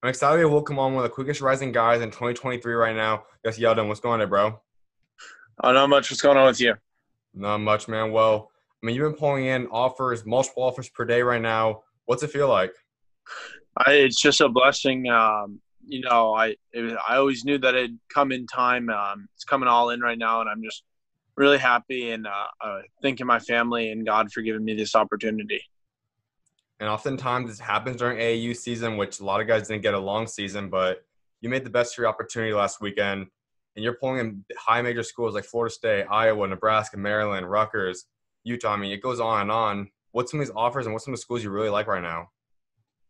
I'm excited to welcome on one of the quickest rising guys in 2023 right now. Gus Yalden, what's going on there, bro? Oh, not much. What's going on with you? Not much, man. Well, I mean, you've been pulling in offers, multiple offers per day right now. What's it feel like? It's just a blessing. I always knew that it'd come in time. It's coming all in right now, and I'm just really happy and thanking my family and God for giving me this opportunity. And oftentimes this happens during AAU season, which a lot of guys didn't get a long season, but you made the best of your opportunity last weekend. And you're pulling in high major schools like Florida State, Iowa, Nebraska, Maryland, Rutgers, Utah. I mean, it goes on and on. What's some of these offers and what's some of the schools you really like right now?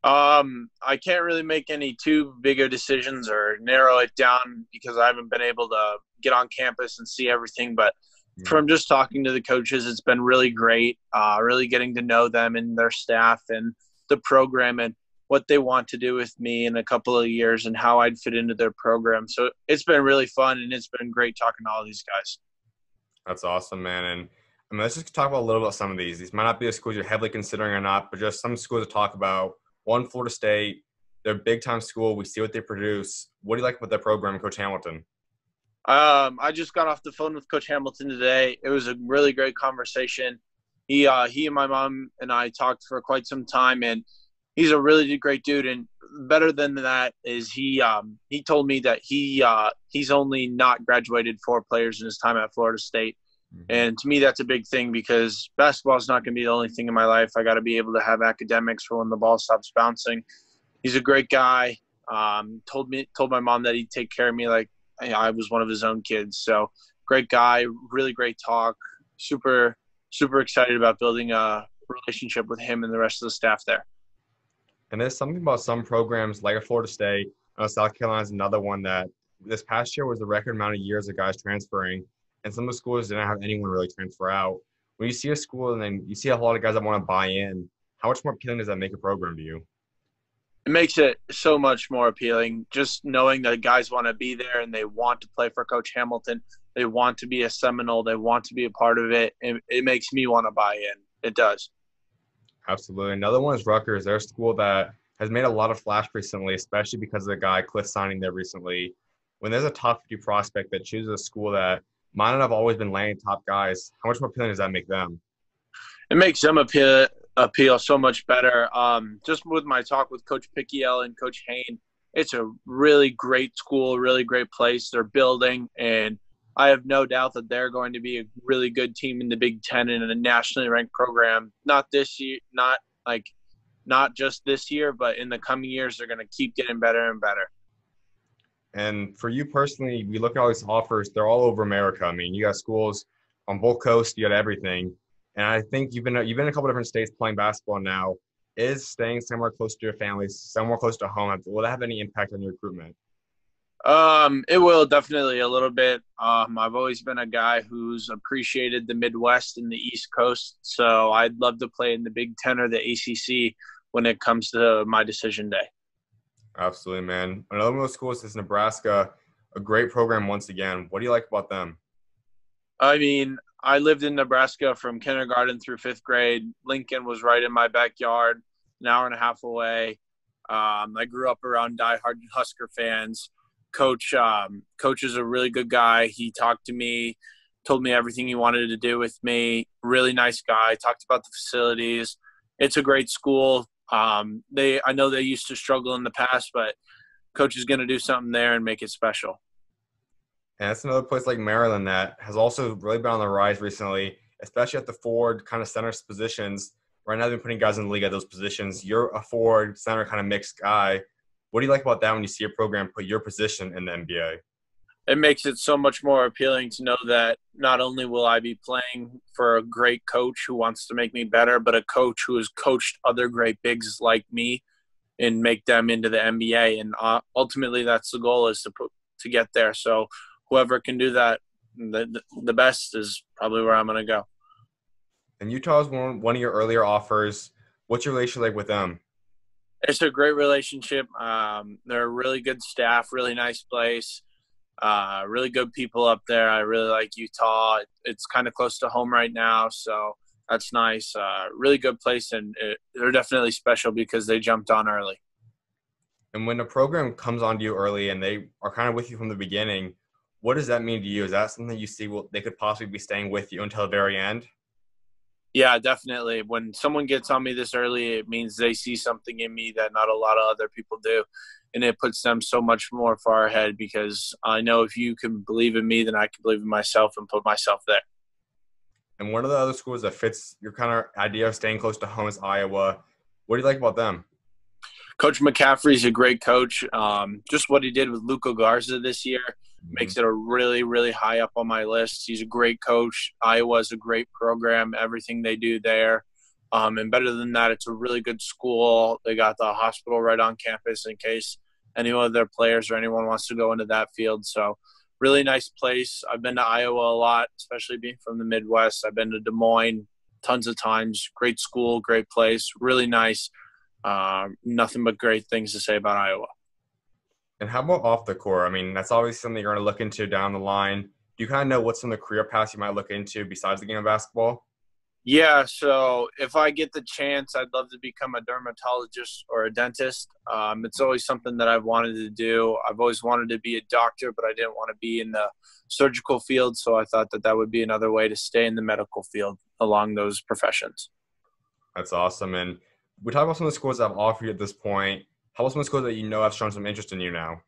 I can't really make any too bigger decisions or narrow it down because I haven't been able to get on campus and see everything. But Mhm. from just talking to the coaches, it's been really great. Really getting to know them and their staff and the program and what they want to do with me in a couple of years and how I'd fit into their program. So it's been really fun and it's been great talking to all these guys. That's awesome, man. And I mean, let's just talk about a little about some of these. These might not be the schools you're heavily considering or not, but just some schools to talk about. One, Florida State, they're a big time school. We see what they produce. What do you like about their program, Coach Hamilton? I just got off the phone with Coach Hamilton today. It was a really great conversation. He and my mom and I talked for quite some time, and he's a really great dude. And better than that is he told me that he's only not graduated four players in his time at Florida State. Mhm. And to me, that's a big thing because basketball is not going to be the only thing in my life. I got to be able to have academics for when the ball stops bouncing. He's a great guy. Told my mom that he'd take care of me like I was one of his own kids. So great guy, really great talk. Super super excited about building a relationship with him and the rest of the staff there. And there's something about some programs like a Florida State. South Carolina is another one that this past year was the record amount of years of guys transferring. And some of the schools didn't have anyone really transfer out. When you see a school and then you see a lot of guys that want to buy in, how much more appealing does that make a program to you? It makes it so much more appealing just knowing that guys want to be there and they want to play for Coach Hamilton. They want to be a Seminole. They want to be a part of it. It makes me want to buy in. It does. Absolutely. Another one is Rutgers. They're a school that has made a lot of flash recently, especially because of the guy Cliff signing there recently. When there's a top 50 prospect that chooses a school that might not have always been landing top guys, how much more appealing does that make them? It makes them appeal so much better. Just with my talk with Coach Pickiel and Coach Hain, it's a really great school, really great place. They're building, and I have no doubt that they're going to be a really good team in the Big Ten and in a nationally ranked program. Not this year, not just this year, but in the coming years, they're going to keep getting better and better. And for you personally, we look at all these offers, they're all over America. I mean, you got schools on both coasts, you got everything. And I think you've been in a couple different states playing basketball now. Is staying somewhere close to your family, somewhere close to home, will that have any impact on your recruitment? It will definitely a little bit. I've always been a guy who's appreciated the Midwest and the East Coast, so I'd love to play in the Big Ten or the ACC when it comes to my decision day. Absolutely, man. Another one of those schools is Nebraska, a great program once again. What do you like about them? I mean, I lived in Nebraska from kindergarten through fifth grade. Lincoln was right in my backyard, an hour and a half away. I grew up around diehard Husker fans. Coach is a really good guy. He talked to me, told me everything he wanted to do with me. Really nice guy. Talked about the facilities. It's a great school. I know they used to struggle in the past, but coach is going to do something there and make it special. And that's another place like Maryland that has also really been on the rise recently, especially at the forward kind of center positions. Right now, they've been putting guys in the league at those positions. You're a forward center kind of mixed guy. What do you like about that when you see a program put your position in the NBA? It makes it so much more appealing to know that not only will I be playing for a great coach who wants to make me better, but a coach who has coached other great bigs like me and make them into the NBA. And ultimately, that's the goal is to get there. So whoever can do that, the best is probably where I'm going to go. And Utah is one of your earlier offers. What's your relationship like with them? It's a great relationship. They're a really good staff, really nice place. Really good people up there. I really like Utah. It's kind of close to home right now, so that's nice. Really good place, and they're definitely special because they jumped on early. And when a program comes onto you early and they are kind of with you from the beginning, what does that mean to you? Is that something you see they could possibly be staying with you until the very end? Yeah, definitely. When someone gets on me this early, it means they see something in me that not a lot of other people do. And it puts them so much more far ahead because I know if you can believe in me, then I can believe in myself and put myself there. And one of the other schools that fits your kind of idea of staying close to home is Iowa. What do you like about them? Coach McCaffrey's a great coach. Just what he did with Luka Garza this year Mhm. makes it a really, really high up on my list. He's a great coach. Iowa's a great program, everything they do there. And better than that, it's a really good school. They got the hospital right on campus in case any of their players or anyone wants to go into that field. So really nice place. I've been to Iowa a lot, especially being from the Midwest. I've been to Des Moines tons of times. Great school, great place, really nice. Nothing but great things to say about Iowa. And how about off the court? I mean, that's always something you're going to look into down the line. Do you kind of know what's some of the career paths you might look into besides the game of basketball? Yeah, so if I get the chance, I'd love to become a dermatologist or a dentist. It's always something that I've wanted to do. I've always wanted to be a doctor, but I didn't want to be in the surgical field, so I thought that would be another way to stay in the medical field along those professions. That's awesome. And we talked about some of the schools that have offered you at this point. How about some of the schools that you know have shown some interest in you now?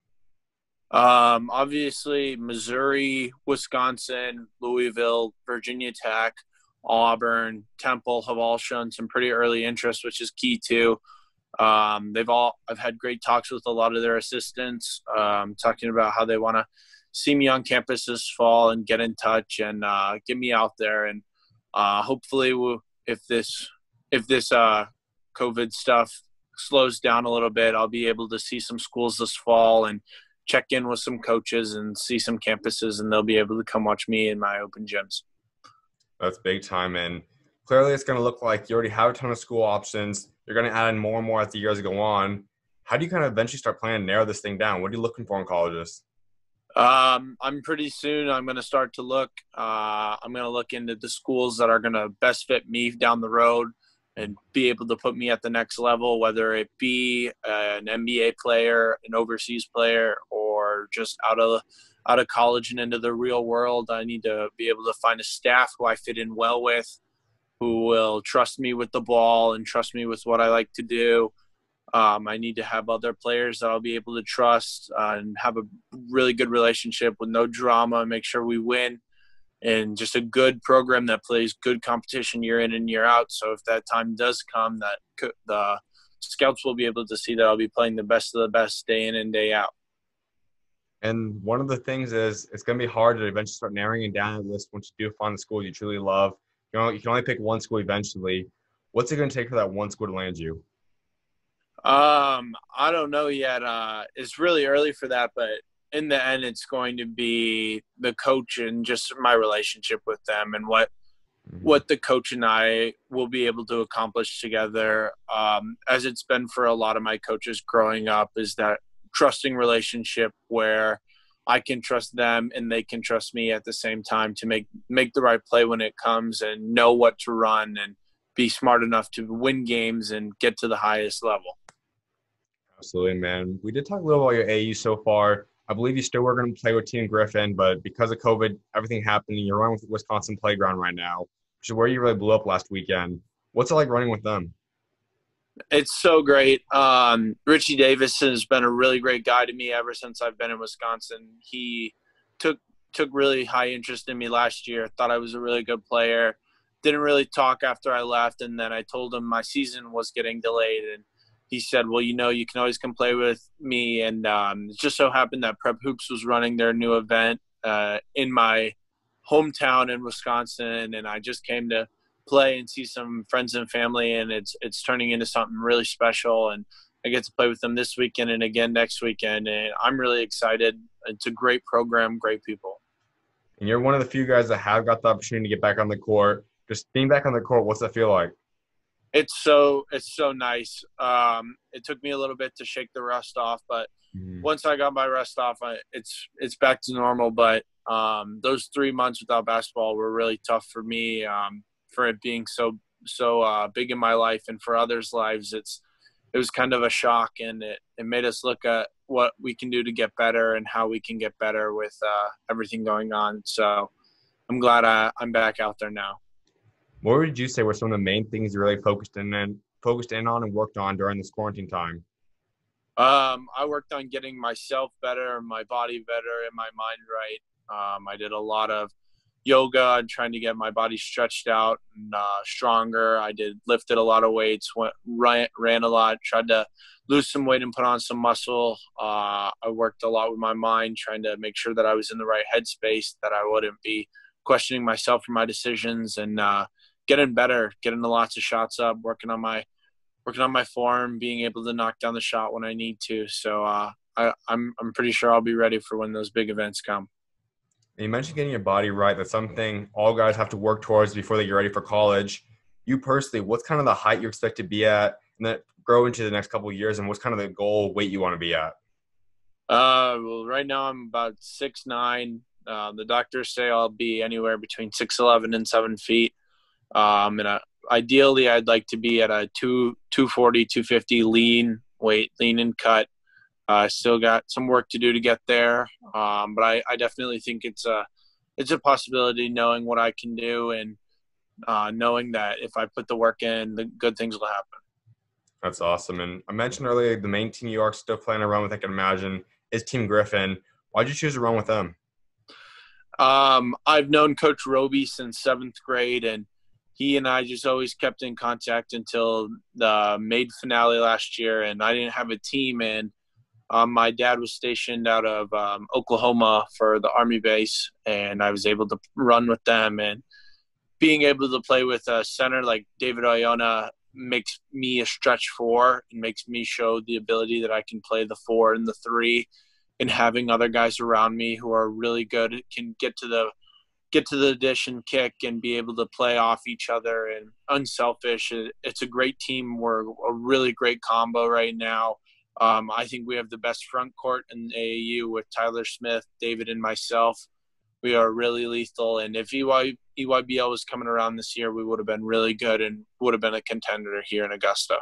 Obviously, Missouri, Wisconsin, Louisville, Virginia Tech, Auburn, Temple have all shown some pretty early interest, which is key too. I've had great talks with a lot of their assistants, talking about how they want to see me on campus this fall and get in touch and get me out there. And hopefully, if this COVID stuff slows down a little bit, I'll be able to see some schools this fall and check in with some coaches and see some campuses, and they'll be able to come watch me in my open gyms. That's big time. And clearly it's going to look like you already have a ton of school options. You're going to add in more and more as the years go on. How do you kind of eventually start planning to narrow this thing down? What are you looking for in colleges? I'm pretty soon. I'm going to start to look. I'm going to look into the schools that are going to best fit me down the road and be able to put me at the next level, whether it be an NBA player, an overseas player, or just out of college and into the real world. I need to be able to find a staff who I fit in well with, who will trust me with the ball and trust me with what I like to do. I need to have other players that I'll be able to trust and have a really good relationship with no drama, make sure we win, and just a good program that plays good competition year in and year out. So if that time does come, that the scouts will be able to see that I'll be playing the best of the best day in and day out. And one of the things is it's going to be hard to eventually start narrowing it down a list once you do find the school you truly love. You can only pick one school eventually. What's it going to take for that one school to land you? I don't know yet. It's really early for that, but in the end, it's going to be the coach and just my relationship with them and what the coach and I will be able to accomplish together. As it's been for a lot of my coaches growing up, is that trusting relationship where I can trust them and they can trust me at the same time to make the right play when it comes and know what to run and be smart enough to win games and get to the highest level. Absolutely, man. We did talk a little about your AU so far. I believe you still were going to play with Team Griffin, but because of COVID, everything happened, and you're running with Wisconsin Playground right now, which is where you really blew up last weekend. What's it like running with them? It's so great. Richie Davis has been a really great guy to me ever since I've been in Wisconsin. He took really high interest in me last year. Thought I was a really good player. Didn't really talk after I left, and then I told him my season was getting delayed, and he said, "Well, you can always come play with me." And it just so happened that Prep Hoops was running their new event in my hometown in Wisconsin, and I just came to play and see some friends and family, and it's turning into something really special. And I get to play with them this weekend and again next weekend, and I'm really excited. It's a great program, great people. And you're one of the few guys that have got the opportunity to get back on the court. Just being back on the court, what's that feel like? It's so nice. It took me a little bit to shake the rust off, but Mhm. once I got my rest off, it's back to normal. But those 3 months without basketball were really tough for me. For it being so big in my life and for others' lives, was kind of a shock, and it made us look at what we can do to get better and how we can get better with everything going on. So I'm glad I'm back out there now. What would you say were some of the main things you really focused in on and worked on during this quarantine time? I worked on getting myself better, my body better, and my mind right. I did a lot of yoga and trying to get my body stretched out and stronger. I lifted a lot of weights, ran a lot, tried to lose some weight and put on some muscle. I worked a lot with my mind, trying to make sure that I was in the right headspace, that I wouldn't be questioning myself for my decisions, and getting better, getting lots of shots up, working on my form, being able to knock down the shot when I need to. So I'm pretty sure I'll be ready for when those big events come. You mentioned getting your body right. That's something all guys have to work towards before they get ready for college. You personally, what's kind of the height you expect to be at and then grow into the next couple of years, and what's kind of the goal weight you want to be at? Well, right now I'm about 6'9". The doctors say I'll be anywhere between 6'11" and 7 feet. Ideally, I'd like to be at a 240, 250 lean and cut. Still got some work to do to get there, but I definitely think it's a possibility, knowing what I can do and knowing that if I put the work in, the good things will happen. That's awesome. And I mentioned earlier the main team you are still planning to run with, I can imagine, is Team Griffin. Why'd you choose to run with them? I've known Coach Roby since 7th grade, and he and I just always kept in contact until the maid finale last year, and I didn't have a team. And my dad was stationed out of Oklahoma for the Army base, and I was able to run with them. And being able to play with a center like David Oyona makes me a stretch four and makes me show the ability that I can play the 4 and the 3. And having other guys around me who are really good, can get to the dish and kick and be able to play off each other and unselfish. It's a great team. We're a really great combo right now. I think we have the best front court in AAU with Tyler Smith, David, and myself. We are really lethal. And if EYBL was coming around this year, we would have been really good and would have been a contender here in Augusta.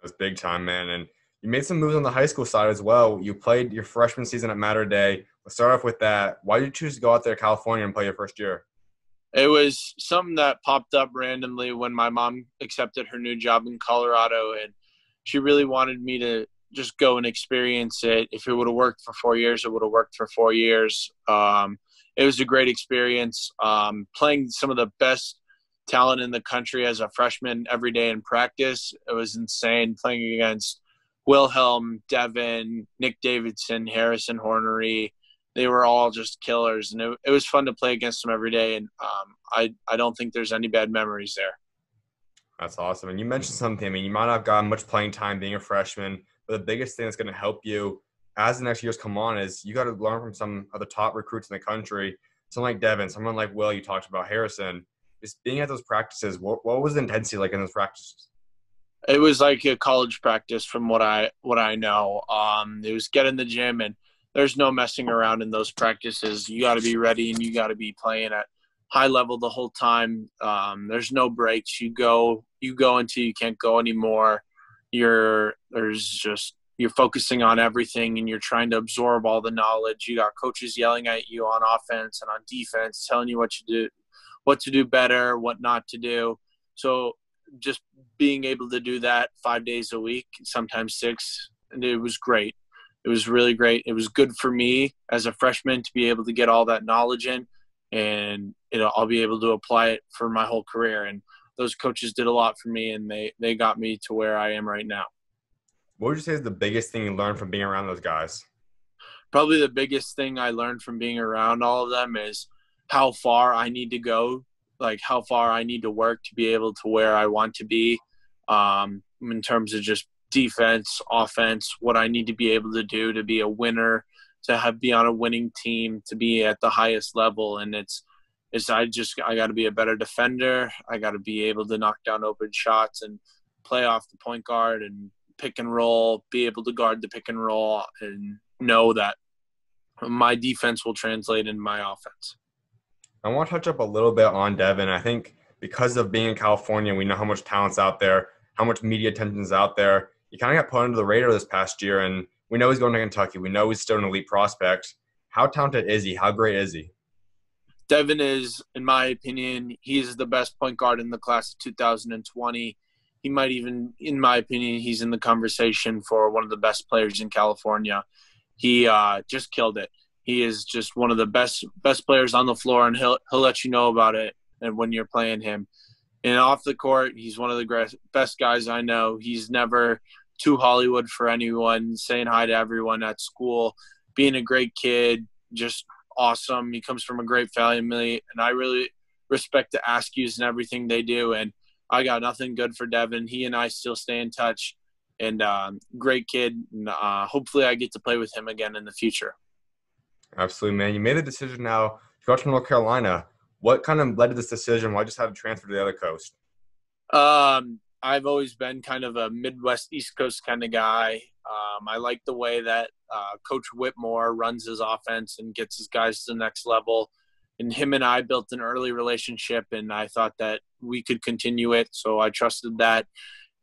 That's big time, man. And you made some moves on the high school side as well. You played your freshman season at Mater Dei. Let's start off with that. Why did you choose to go out there to California and play your first year? It was something that popped up randomly when my mom accepted her new job in Colorado, and she really wanted me to just go and experience it. If it would have worked for 4 years, it would have worked for 4 years. It was a great experience. Playing some of the best talent in the country as a freshman every day in practice. It was insane playing against Wilhelm, Devin, Nick Davidson, Harrison Hornery. They were all just killers, and it was fun to play against them every day. And I don't think there's any bad memories there. That's awesome. And you mentioned something. I mean, you might not have gotten much playing time being a freshman, but the biggest thing that's going to help you as the next years come on is you got to learn from some of the top recruits in the country. Someone like Devin, someone like Will, you talked about Harrison. Just being at those practices, what was the intensity like in those practices? It was like a college practice from what I know. It was get in the gym, and there's no messing around in those practices. You got to be ready, and you got to be playing at high level the whole time. There's no breaks. You go until you can't go anymore. You're focusing on everything, and you're trying to absorb all the knowledge. You got coaches yelling at you on offense and on defense, telling you what to do better, what not to do. So just being able to do that 5 days a week, sometimes 6, and it was great. It was really great. It was good for me as a freshman to be able to get all that knowledge in, and I'll be able to apply it for my whole career. And those coaches did a lot for me, and they got me to where I am right now. What would you say is the biggest thing you learned from being around those guys? Probably the biggest thing I learned from being around all of them is how far I need to go, like how far I need to work to be able to where I want to be, in terms of just defense, offense, what I need to be able to do to be a winner, to be on a winning team, to be at the highest level. And I got to be a better defender. I got to be able to knock down open shots and play off the point guard and pick and roll, be able to guard the pick and roll, and know that my defense will translate into my offense. I want to touch up a little bit on Devin. I think because of being in California, we know how much talent's out there, how much media attention's out there. he kind of got put under the radar this past year, and we know he's going to Kentucky. We know he's still an elite prospect. How talented is he? How great is he? Devin is, in my opinion, he's the best point guard in the class of 2020. He might even, in my opinion, he's in the conversation for one of the best players in California. He just killed it. He is just one of the best players on the floor, and he'll let you know about it and when you're playing him. And off the court, he's one of the best guys I know. He's never too Hollywood for anyone, saying hi to everyone at school, being a great kid, just awesome. He comes from a great family, and I really respect the Askews and everything they do. And I got nothing good for Devin. He and I still stay in touch, and great kid. And hopefully I get to play with him again in the future. Absolutely, man. You made the decision now to go to North Carolina. What kind of led to this decision? Why just have to transfer to the other coast? I've always been kind of a Midwest, East Coast kind of guy. I like the way that Coach Whitmore runs his offense and gets his guys to the next level. And him and I built an early relationship, and I thought that we could continue it. So I trusted that.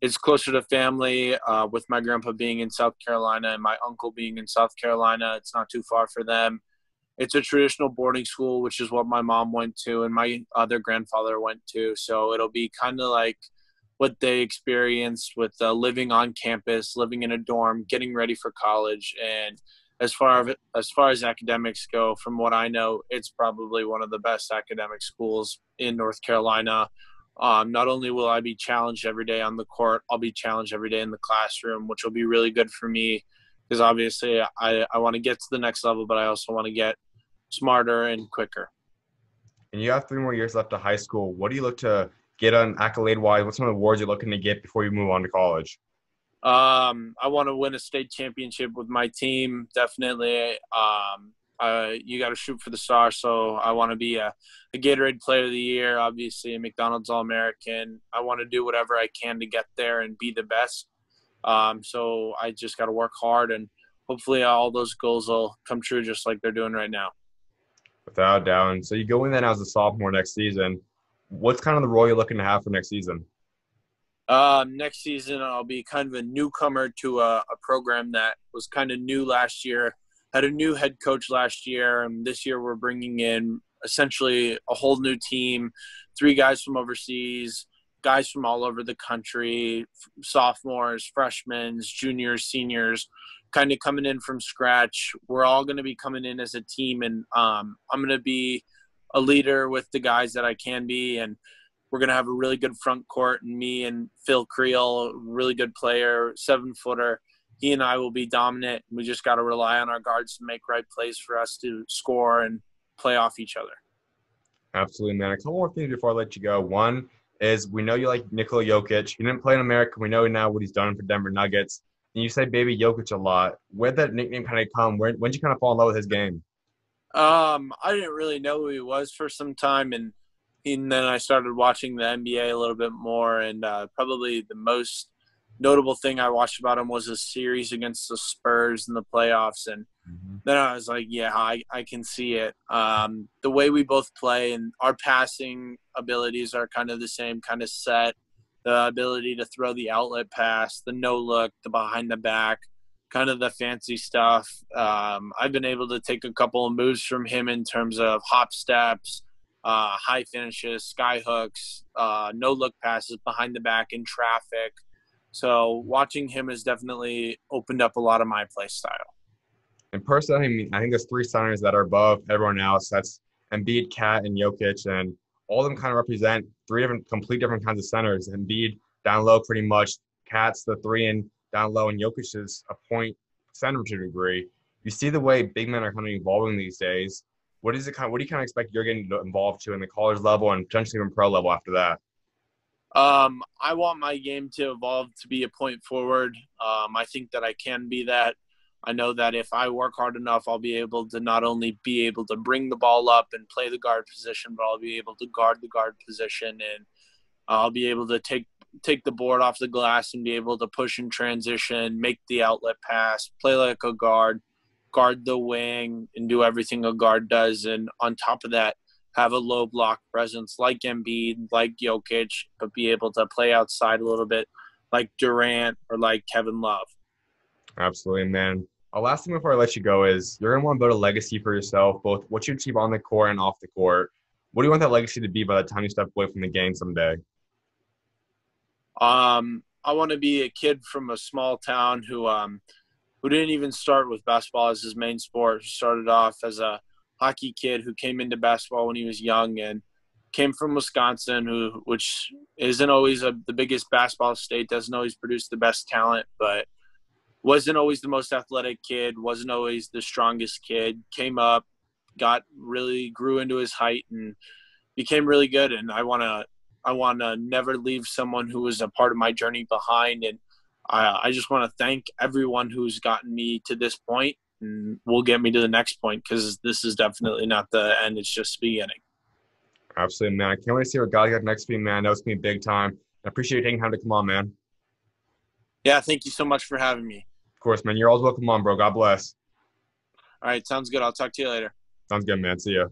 It's closer to family, with my grandpa being in South Carolina and my uncle being in South Carolina. It's not too far for them. It's a traditional boarding school, which is what my mom went to and my other grandfather went to. So it'll be kind of like what they experienced with living on campus, living in a dorm, getting ready for college. And as far as academics go, from what I know, it's probably one of the best academic schools in North Carolina. Not only will I be challenged every day on the court, I'll be challenged every day in the classroom, which will be really good for me because obviously I want to get to the next level, but I also want to get smarter and quicker. And you have 3 more years left of high school. What do you look to get on accolade-wise? What's some of the awards you're looking to get before you move on to college? I want to win a state championship with my team, definitely. You got to shoot for the stars, so I want to be a Gatorade Player of the Year, obviously a McDonald's All-American. I want to do whatever I can to get there and be the best. So I just got to work hard, and hopefully all those goals will come true just like they're doing right now. Without a doubt. And so you go in then as a sophomore next season. What's kind of the role you're looking to have for next season? Next season, I'll be kind of a newcomer to a program that was kind of new last year, had a new head coach last year, and this year we're bringing in essentially a whole new team, 3 guys from overseas, guys from all over the country, sophomores, freshmen, juniors, seniors, kind of coming in from scratch. We're all going to be coming in as a team, and I'm going to be a leader with the guys that I can be, and we're going to have a really good front court, and me and Phil Creel, a really good player, 7-footer. He and I will be dominant. We just got to rely on our guards to make right plays for us to score and play off each other. Absolutely, man. A couple more things before I let you go. One is we know you like Nikola Jokic. He didn't play in America. We know now what he's done for Denver Nuggets. And you say Baby Jokic a lot. Where'd that nickname kind of come? When did you kind of fall in love with his game? I didn't really know who he was for some time, and then I started watching the NBA a little bit more, and probably the most notable thing I watched about him was a series against the Spurs in the playoffs, and then I was like, yeah, I can see it. The way we both play and our passing abilities are kind of the same, kind of set. The ability to throw the outlet pass, the no-look, the behind-the-back, kind of the fancy stuff. I've been able to take a couple of moves from him in terms of hop steps, high finishes, sky hooks, no-look passes behind the back in traffic. So watching him has definitely opened up a lot of my play style. And personally, I think there's 3 centers that are above everyone else. That's Embiid, Cat, and Jokic. And all of them kind of represent 3 complete different kinds of centers. Embiid down low pretty much. Cat's the 3 and down low. And Jokic is a point center to a degree. You see the way big men are kind of evolving these days. What do you kind of expect you're getting involved to in the college level and potentially even pro level after that? I want my game to evolve to be a point forward. I think that I can be that. I know that if I work hard enough, I'll be able to not only be able to bring the ball up and play the guard position, but I'll be able to guard the guard position, and I'll be able to take the board off the glass and be able to push in transition, make the outlet pass, play like a guard the wing, and do everything a guard does. And on top of that, have a low block presence like Embiid, like Jokic, but be able to play outside a little bit like Durant or like Kevin Love. Absolutely, man. Last thing before I let you go is you're going to want to build a legacy for yourself, both what you achieve on the court and off the court. What do you want that legacy to be by the time you step away from the game someday? I want to be a kid from a small town who didn't even start with basketball as his main sport. Who started off as a hockey kid who came into basketball when he was young and came from Wisconsin, which isn't always the biggest basketball state, doesn't always produce the best talent, but wasn't always the most athletic kid, wasn't always the strongest kid, came up, grew into his height and became really good. And I want to never leave someone who was a part of my journey behind. And I just want to thank everyone who's gotten me to this point and will get me to the next point, because this is definitely not the end. It's just the beginning. Absolutely, man. I can't wait to see what God got next for you, man. That was going to be big time. I appreciate you taking time to come on, man. Yeah, thank you so much for having me. Of course, man. You're always welcome on, bro. God bless. All right, sounds good. I'll talk to you later. Sounds good, man. See ya.